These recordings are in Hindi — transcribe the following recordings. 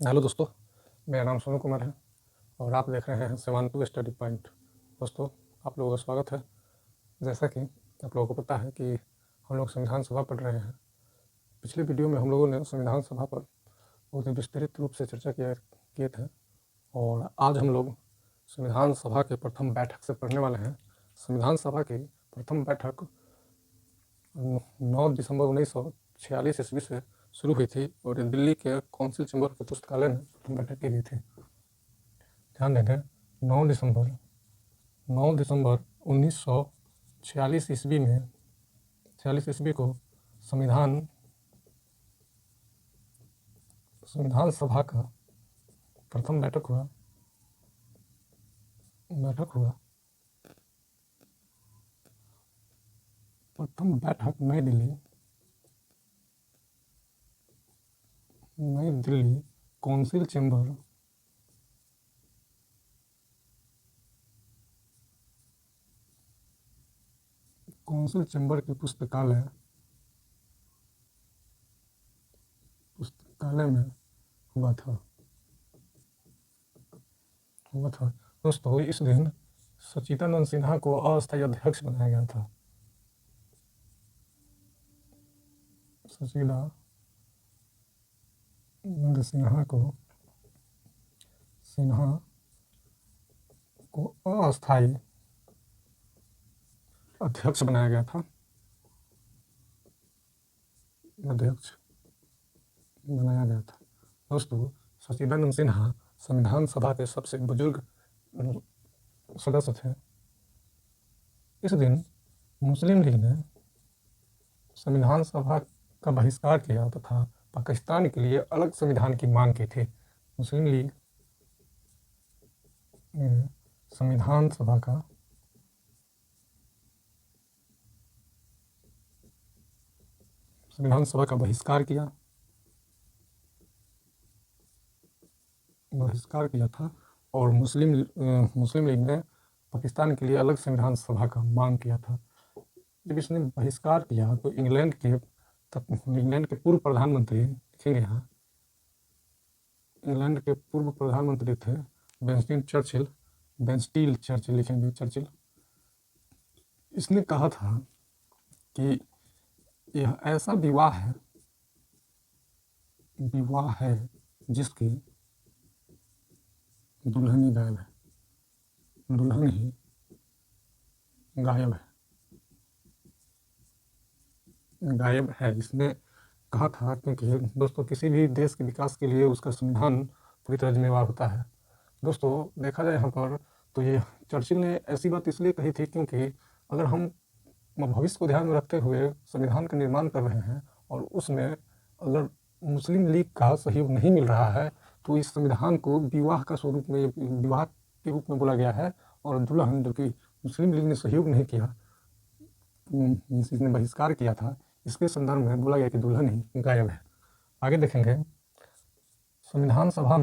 हेलो दोस्तों, मेरा नाम सोनू कुमार है और आप देख रहे हैं 72 स्टडी पॉइंट। दोस्तों, आप लोगों का स्वागत है। जैसा कि आप लोगों को पता है कि हम लोग संविधान सभा पढ़ रहे हैं। पिछले वीडियो में हम लोगों ने संविधान सभा पर बहुत ही विस्तृत रूप से चर्चा किए थे और आज हम लोग संविधान सभा के प्रथम बैठक से पढ़ने वाले हैं। संविधान सभा की प्रथम बैठक 9 दिसंबर 1946 ईस्वी से शुरू हुई थी और दिल्ली के काउंसिल चैम्बर के पुस्तकालय में प्रथम बैठक की गई थी। ध्यान देंगे, 9 दिसंबर 1946 ईस्वी में 46 ईस्वी को संविधान सभा का प्रथम बैठक हुआ। प्रथम बैठक नई दिल्ली काउंसिल चैम्बर के पुस्तकालय में हुआ था। दोस्तों, इस दिन सच्चिदानंद सिन्हा को अस्थायी अध्यक्ष बनाया गया था। सच्चिदानंद सिन्हा को अस्थायी अध्यक्ष बनाया गया था। दोस्तों, सच्चिदानंद सिन्हा संविधान सभा के सबसे बुजुर्ग सदस्य थे। इस दिन मुस्लिम लीग ने संविधान सभा का बहिष्कार किया तथा पाकिस्तान के लिए अलग संविधान की मांग की थी। मुस्लिम लीग ने संविधान सभा का बहिष्कार किया था और मुस्लिम लीग ने पाकिस्तान के लिए अलग संविधान सभा का मांग किया था। जब इसने बहिष्कार किया तो इंग्लैंड के पूर्व प्रधानमंत्री लिखेंगे यहाँ, इंग्लैंड के पूर्व प्रधानमंत्री थे बेंस्टिन चर्चिल लिखेंगे चर्चिल। इसने कहा था कि यह ऐसा विवाह है जिसकी दुल्हन ही गायब है। इसने कहा था क्योंकि दोस्तों, किसी भी देश के विकास के लिए उसका संविधान पूरी तरह जिम्मेवार होता है। दोस्तों, देखा जाए यहाँ पर तो ये चर्चिल ने ऐसी बात इसलिए कही थी क्योंकि अगर हम भविष्य को ध्यान में रखते हुए संविधान का निर्माण कर रहे हैं और उसमें अगर मुस्लिम लीग का सहयोग नहीं मिल रहा है तो इस संविधान को विवाह के रूप में बोला गया है और दुल्हन, जो कि मुस्लिम लीग ने सहयोग नहीं किया, इसने बहिष्कार किया था, इसके संदर्भ में बोला गया कि दुल्हन ही गायब है। आगे देखेंगे, संविधान सभा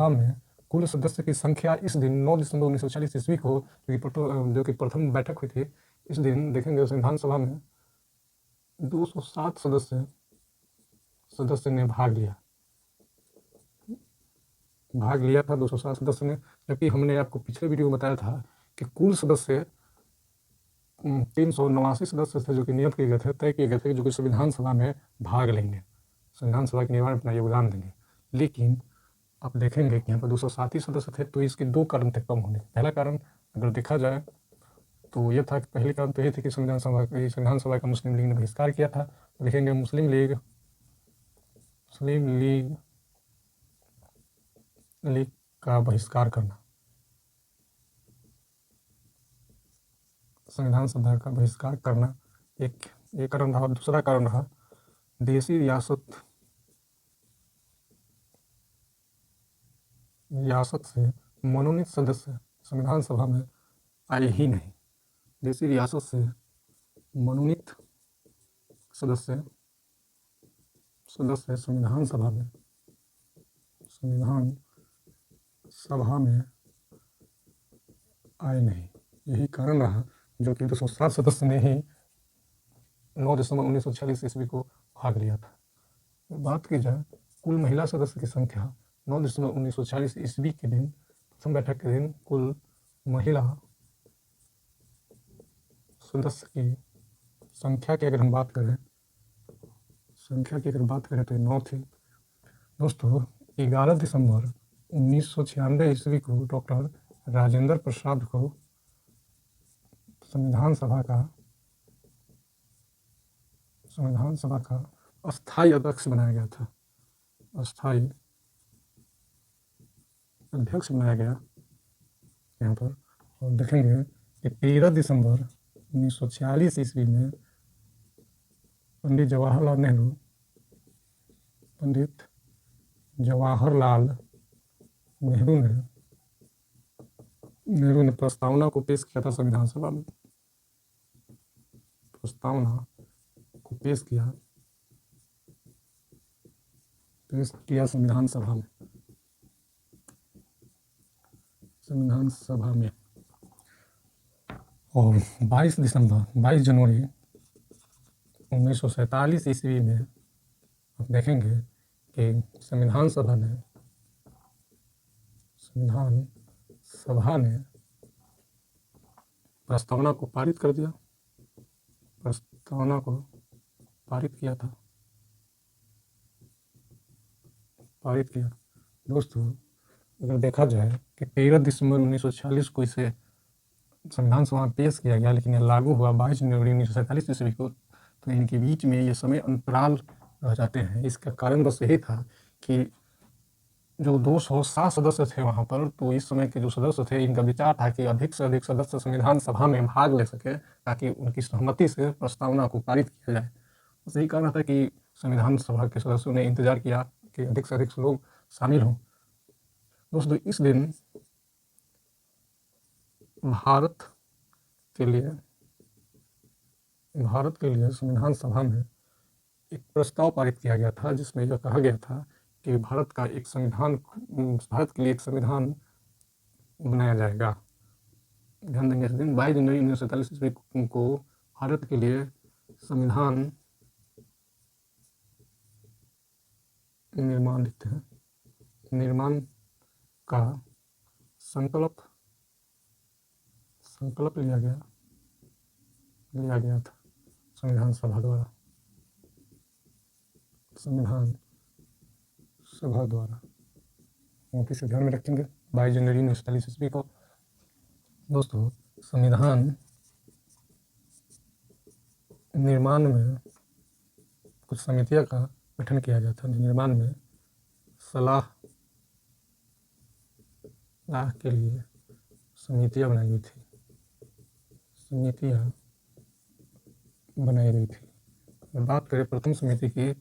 में कुल सदस्य की संख्या इस दिन 9 दिसंबर 1940 ईस्वी को जो कि प्रथम बैठक हुई थी, इस दिन देखेंगे संविधान सभा में 207 सदस्य ने भाग लिया था 207 सदस्य ने। जबकि हमने आपको पिछले वीडियो में बताया था कि कुल सदस्य 389 सदस्य थे जो कि नियत किए गए थे, तय किए गए थे, जो कि संविधान सभा में भाग लेंगे, संविधान सभा के निर्माण में अपना योगदान देंगे। लेकिन आप देखेंगे कि यहाँ पर 207 ही सदस्य थे, तो इसके दो कारण थे कम होने। पहला कारण अगर देखा जाए तो यह था कि पहले कारण तो यह थी कि संविधान सभा का मुस्लिम लीग ने बहिष्कार किया था। तो देखेंगे मुस्लिम लीग का बहिष्कार करना, संविधान सभा का बहिष्कार करना एक कारण रहा। दूसरा कारण रहा, देशी रियासत से मनोनीत सदस्य संविधान सभा में आए ही नहीं। देशी रियासत से मनोनीत सदस्य संविधान सभा में आए नहीं, यही कारण रहा, जो कि 207 सदस्य ने ही 9 दिसंबर 1946 ईस्वी को भाग लिया था। बात की जाए कुल महिला सदस्य की संख्या 9 दिसंबर 1946 ईस्वी के दिन प्रथम बैठक के दिन कुल महिला सदस्य की संख्या की अगर हम बात करें तो 9 थी। दोस्तों 11 दिसंबर 1996 ईस्वी को डॉक्टर राजेंद्र प्रसाद को संविधान सभा का अस्थायी अध्यक्ष बनाया गया था। अस्थायी अध्यक्ष बनाया गया यहाँ पर। और देखेंगे कि 13 दिसंबर 1946 ईस्वी में पंडित जवाहरलाल नेहरू ने प्रस्तावना को पेश किया था संविधान सभा में। प्रस्तावना को पेश किया संविधान सभा में। और 22 जनवरी 1947 ईस्वी में आप देखेंगे कि संविधान सभा ने प्रस्तावना को पारित कर दिया। प्रस्तावना को पारित किया। दोस्तों अगर देखा जाए कि 13 दिसंबर 1946 को इसे संविधान सभा में पेश किया गया, लेकिन यह लागू हुआ 22 जनवरी 1947 ईस्वी को, तो इनके बीच में ये समय अंतराल रह जाते हैं। इसका कारण बस यही था कि जो 207 सदस्य थे वहाँ पर, तो इस समय के जो सदस्य थे इनका विचार था कि अधिक से अधिक सदस्य संविधान सभा में भाग ले सके ताकि उनकी सहमति से प्रस्तावना को पारित किया जाए। बस यही कारण था कि संविधान सभा के सदस्यों ने इंतजार किया कि अधिक से अधिक लोग शामिल हों। दोस्तों इस दिन भारत के लिए संविधान सभा में एक प्रस्ताव पारित किया गया था, जिसमें यह कहा गया था कि भारत के लिए एक संविधान बनाया जाएगा। ध्यान देंगे इस दिन 22 जनवरी 1947 ईस्वी को भारत के लिए संविधान निर्माण का संकल्प लिया गया था संविधान सभा द्वारा। मोटी से ध्यान में रखेंगे 22 जनवरी 1947 ईस्वी को। दोस्तों संविधान निर्माण में कुछ समितियों का गठन किया गया था। निर्माण में सलाह के लिए समितियां बनाई गई थी। बात करें प्रथम समिति की,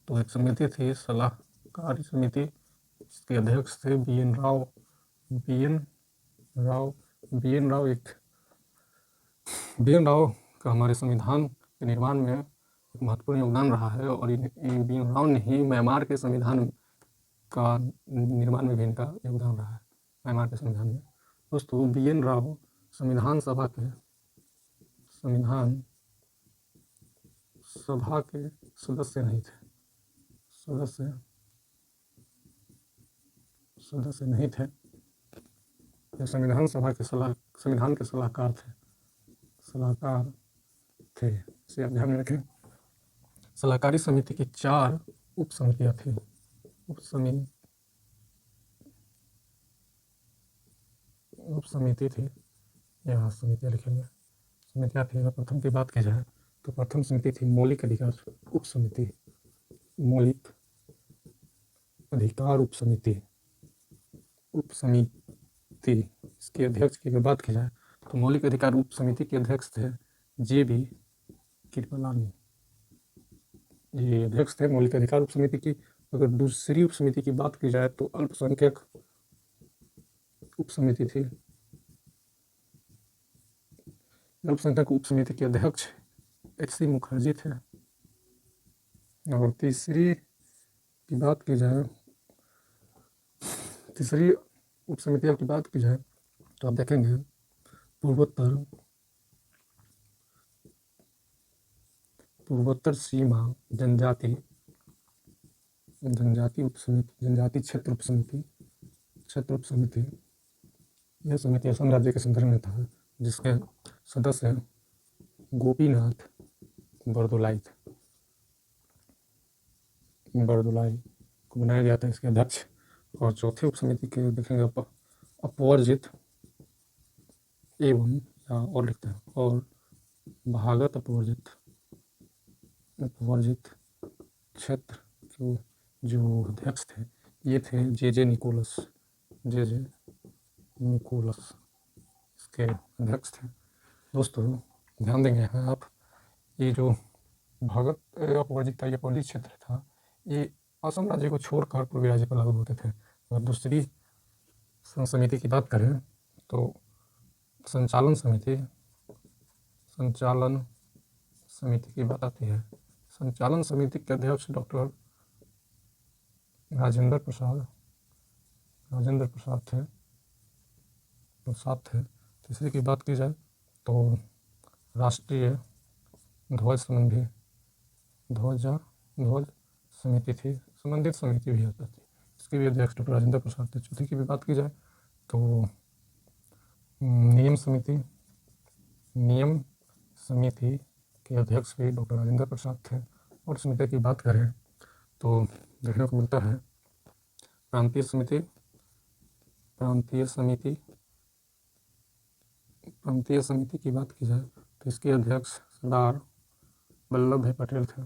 तो एक समिति थी सलाहकारी समिति, जिसके अध्यक्ष थे बी एन राव का हमारे संविधान के निर्माण में एक महत्वपूर्ण योगदान रहा है। और बी एन राव ने ही म्यांमार के संविधान का निर्माण में भी इनका योगदान रहा है। म्यांमार के संविधान में दोस्तों बी एन राव संविधान सभा के सदस्य नहीं थे। ये संविधान के सलाहकार थे। इसे आप ध्यान में रखें। सलाहकारी समिति की 4 उप समितियां थी। उप समिति थी, यहाँ समितियां लिखेंगे। समितियां थी। प्रथम की बात की जाए तो प्रथम समिति थी मौलिक अधिकार उप समिति। इसके अध्यक्ष की अगर बात की जाए तो मौलिक अधिकार उप समिति के अध्यक्ष थे जे.बी. कृपलानी। ये अध्यक्ष थे मौलिक अधिकार उप समिति की। अगर दूसरी उप समिति की बात की जाए तो अल्पसंख्यक उप समिति थी। अल्पसंख्यक उप समिति के अध्यक्ष एच.सी. मुखर्जी थे। और तीसरी उप समितियों की बात की जाए तो आप देखेंगे पूर्वोत्तर सीमा जनजाति उप समिति, जनजाति क्षेत्र उप समिति, यह समिति असम राज्य के संदर्भ में था, जिसके सदस्य गोपीनाथ बरदोलाई को बनाया गया था इसके अध्यक्ष। और चौथे उप समिति के देखेंगे अपवर्जित एवं और लिखते हैं और भागत अपवर्जित क्षेत्र के जो अध्यक्ष थे ये थे जे निकोलस इसके अध्यक्ष थे। दोस्तों ध्यान देंगे यहाँ आप, ये जो भागत अपवर्जित था, ये अपवर्जित क्षेत्र था, ये असम राज्य को छोड़कर पूर्वी राज्य पर लागू होते थे। अगर दूसरी समिति की बात करें तो संचालन समिति की बात आती है। संचालन समिति के अध्यक्ष डॉक्टर राजेंद्र प्रसाद थे। तीसरी की बात की जाए तो राष्ट्रीय ध्वज समिति थी, संबंधित समिति भी होती थी, इसके भी अध्यक्ष डॉक्टर राजेंद्र प्रसाद थे। चौथी की भी बात की जाए तो नियम समिति के अध्यक्ष भी डॉक्टर राजेंद्र प्रसाद थे। और समिति की बात करें तो देखने को मिलता है प्रांतीय समिति की बात की जाए तो इसके अध्यक्ष सरदार वल्लभ भाई पटेल थे।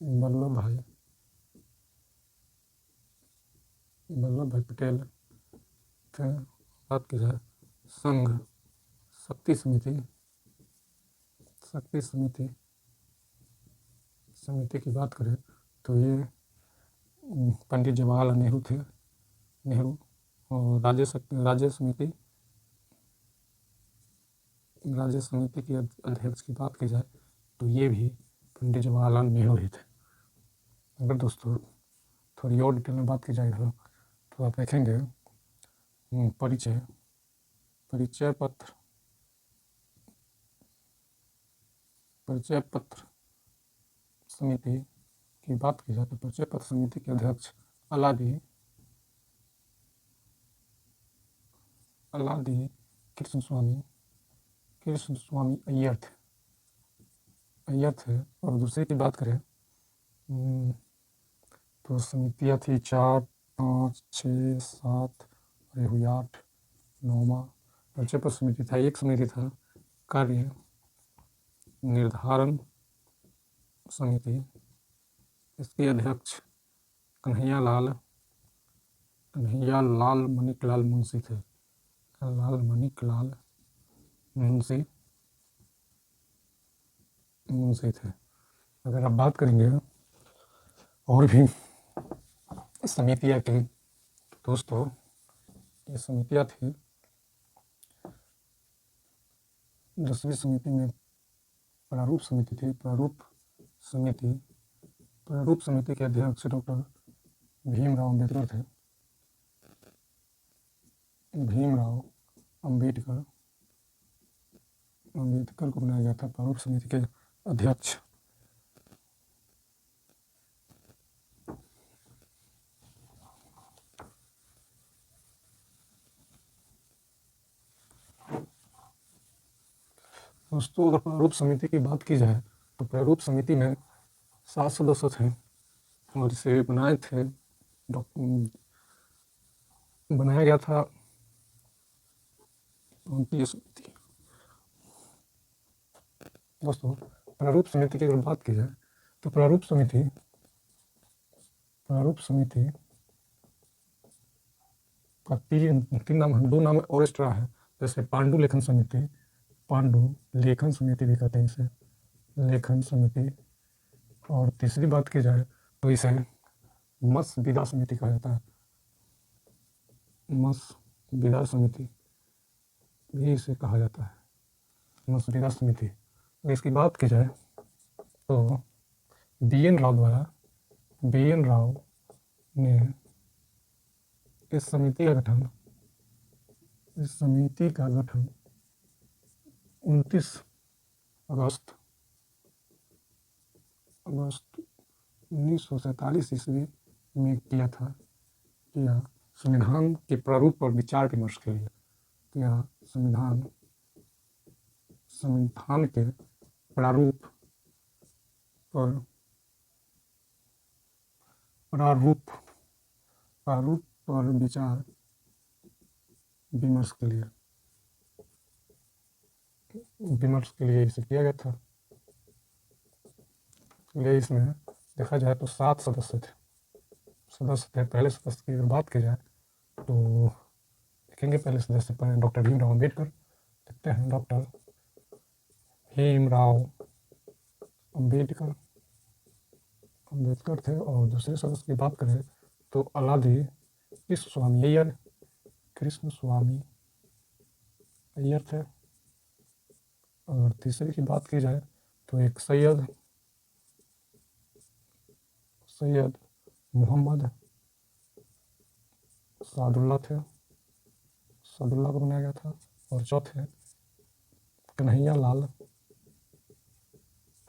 वल्लभ भाई पटेल थे। बात की जाए संघ शक्ति समिति की बात करें तो ये पंडित जवाहरलाल नेहरू थे। और राज्य समिति के अध्यक्ष की बात की जाए तो ये भी पंडित जवाहरलाल नेहरू ही थे। अगर दोस्तों थोड़ी और डिटेल में बात की जाए तो आप देखेंगे परिचय पत्र समिति की बात की जाए तो परिचय पत्र समिति के अध्यक्ष अलादी कृष्ण स्वामी अय्यर थे। और दूसरी की बात करें तो समितियाँ थी 4, 5, 6, 7 और ये हुई 8, 9वां परिचय पत्र समिति था। एक समिति था कार्य निर्धारण समिति, इसके अध्यक्ष कन्हैया लाल मणिकलाल मुंशी थे। मुंशी थे। अगर आप बात करेंगे और भी समितियाँ की दोस्तों, ये समितियाँ थी 10वीं समिति में प्रारूप समिति थी। प्रारूप समिति के अध्यक्ष डॉक्टर भीमराव अम्बेडकर थे। भीमराव अम्बेडकर को बनाया गया था प्रारूप समिति के अध्यक्ष। दोस्तों अगर प्रारूप समिति की बात की जाए तो प्रारूप समिति में 7 सदस्य थे और इसे बनाया गया था 29 समिति। दोस्तों प्रारूप समिति की अगर बात की जाए तो प्रारूप समिति का 3 नाम, 2 नाम और एक्स्ट्रा है, जैसे पांडु लेखन समिति भी कहते हैं इसे, लेखन समिति। और तीसरी बात की जाए तो इसे मत्स्य समिति कहा जाता है। मत्स्य समिति भी इसे कहा जाता है, मत्स्य समिति। इसकी बात की जाए तो बी एन राव ने इस समिति का गठन 29 अगस्त अगस्त 1947 ईस्वी में किया संविधान के प्रारूप पर विचार विमर्श के लिए किया संविधान के प्रारूप पर विचार विमर्श के लिए इसे किया गया था। इसलिए इसमें देखा जाए तो 7 सदस्य थे। पहले सदस्य की अगर बात की जाए तो देखेंगे पहले सदस्य पर डॉक्टर भीमराव अम्बेडकर। देखते हैं डॉक्टर भीमराव अम्बेडकर थे। और दूसरे सदस्य की बात करें तो अलादी कृष्ण स्वामी अय्यर थे। और तीसरे की बात की जाए तो एक सैयद मोहम्मद सादुल्ला को बनाया गया था। और चौथे कन्हैया लाल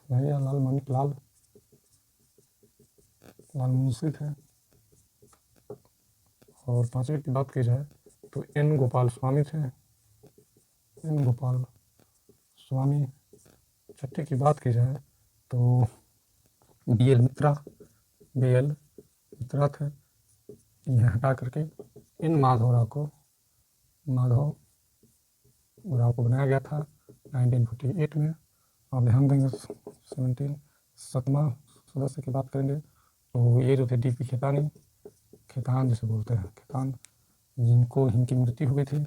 मानिक लाल मुंशी थे। और पांचवे की बात की जाए तो एन गोपाल स्वामी थे। छठे की बात की जाए तो बी एल मित्रा थे। यह हटा करके इन माधवराव को बनाया गया था 1948 में। और ध्यान देंगे 7वां सदस्य की बात करेंगे तो ये जो थे डीपी खेतान जिसे बोलते हैं, जिनकी मृत्यु हुई थी।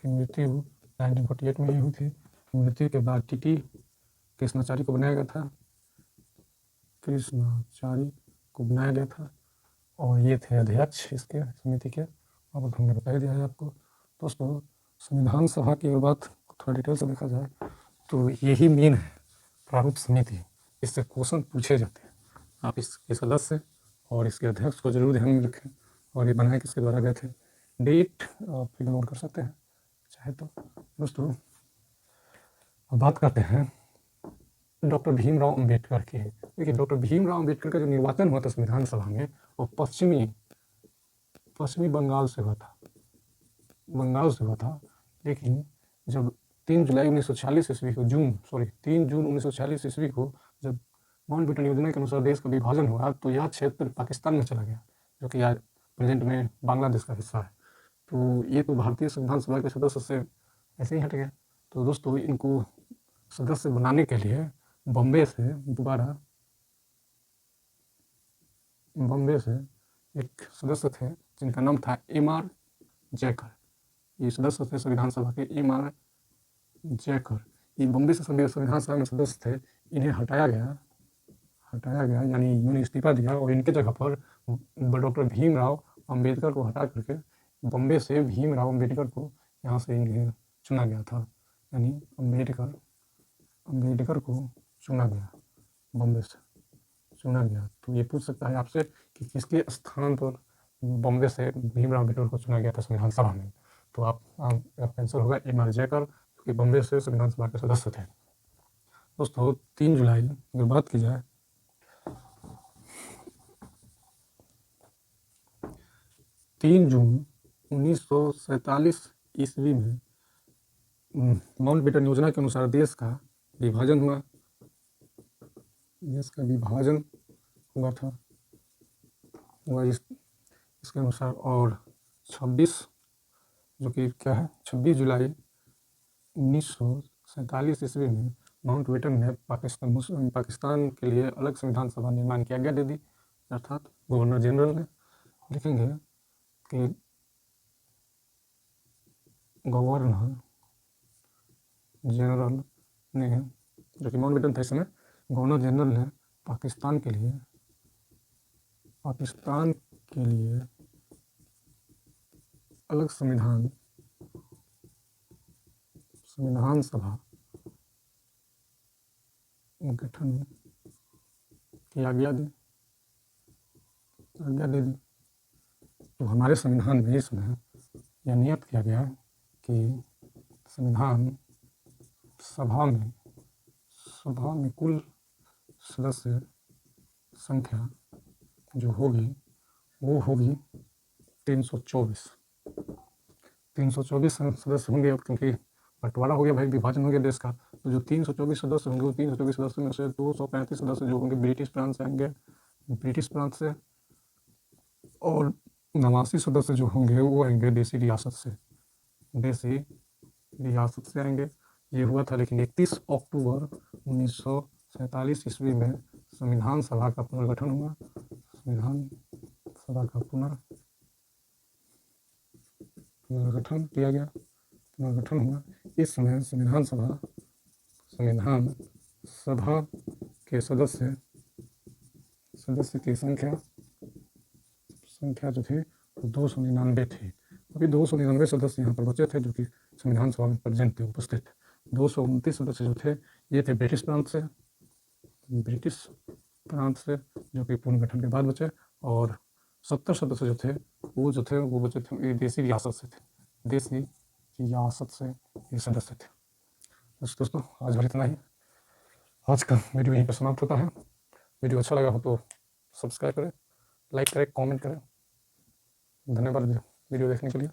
1948 में ही हुई थी। मृत्यु के बाद टीटी कृष्णाचारी को बनाया गया था। और ये थे अध्यक्ष इसके समिति के। और हमने बता दिया है आपको। दोस्तों संविधान सभा की बात थोड़ा डिटेल से देखा जाए तो यही मेन है प्रारूप समिति। इससे क्वेश्चन पूछे जाते हैं। आप इसके सदस्य और इसके अध्यक्ष को जरूर ध्यान में रखें। और ये बनाए किसके द्वारा गए थे, डेट आप फिर नोट कर सकते हैं चाहे तो। दोस्तों अब बात करते हैं डॉक्टर भीमराव अम्बेडकर की। देखिए डॉक्टर भीमराव अम्बेडकर का जो निर्वाचन हुआ था संविधान सभा में वो पश्चिमी बंगाल से हुआ था। लेकिन जब 3 जून 1946 ईस्वी को जब माउंटबेटन योजना के अनुसार देश का विभाजन हुआ तो यह क्षेत्र पाकिस्तान में चला गया, जो कि आज प्रेजेंट में बांग्लादेश का हिस्सा है। तो ये तो भारतीय संविधान सभा के सदस्य से ऐसे ही हट गया। तो दोस्तों इनको सदस्य बनाने के लिए बॉम्बे से एक सदस्य थे जिनका नाम था एम.आर. जयकर। ये सदस्य थे संविधान सभा के एम.आर. जयकर। ये बॉम्बे से संविधान सभा में सदस्य थे। इन्हें हटाया गया यानी इन्होंने इस्तीफा दिया और इनके जगह पर डॉक्टर भीमराव अम्बेडकर को हटा करके बॉम्बे से भीमराव अम्बेडकर को यहाँ से इन्हें चुना गया था। यानी अम्बेडकर को चुना गया, बॉम्बे से चुना गया। तो ये पूछ सकता है आपसे कि किसके स्थान पर बॉम्बे से भीमराव अम्बेडकर को चुना गया था संविधान सभा में। तो आपका आंसर होगा एम.आर. जयकर, जो कि बॉम्बे से संविधान सभा के सदस्य थे। दोस्तों 3 जुलाई अगर बात की जाए 3 जून 1947 ईस्वी में माउंटबेटन योजना के अनुसार देश का विभाजन हुआ इसके अनुसार। और 26 जुलाई 1947 ईस्वी में माउंटबेटन ने पाकिस्तान के लिए अलग संविधान सभा निर्माण की आज्ञा दे दी, अर्थात गवर्नर जनरल ने। लिखेंगे कि गवर्नर जनरल ने, जो कि माउंटबेटन था इस समय, गवर्नर जनरल ने पाकिस्तान के लिए अलग संविधान सभा गठन की आज्ञा दे दी। तो हमारे संविधान में इसमें यह नियत किया गया कि संविधान सभा में कुल सदस्य संख्या जो होगी वो होगी 324। 324 सदस्य होंगे, अब क्योंकि बंटवारा हो गया भाई, विभाजन हो गया देश का, तो जो 324 सदस्य होंगे, वो 324 सदस्य में से 235 सदस्य जो होंगे ब्रिटिश प्रांत से आएंगे, ब्रिटिश प्रांत से, और 89 सदस्य जो होंगे वो आएंगे देसी रियासत से, देसी रियासत से आएंगे। ये हुआ था, लेकिन 31 अक्टूबर 1947 ईस्वी में संविधान सभा का पुनर्गठन हुआ। संविधान सभा का पुनर्गठन किया गया, पुनर्गठन हुआ। इस समय संविधान सभा के सदस्य की संख्या जो थी 299 थी। अभी 299 सदस्य यहाँ पर बचे थे जो कि संविधान सभा में प्रेजेंट थे, उपस्थित थे। 229 सदस्य जो थे ये थे ब्रिटिश प्रांत से जो कि पुनर्गठन के बाद बचे, और 70 सदस्य जो थे वो बचे थे देसी रियासत से थे, देसी रियासत से ये सदस्य थे। बस दोस्तों, आज भर इतना ही। आज का वीडियो यहीं पर समाप्त होता है। वीडियो अच्छा लगा हो तो सब्सक्राइब करें, लाइक करें, कमेंट करें। धन्यवाद वीडियो देखने के लिए।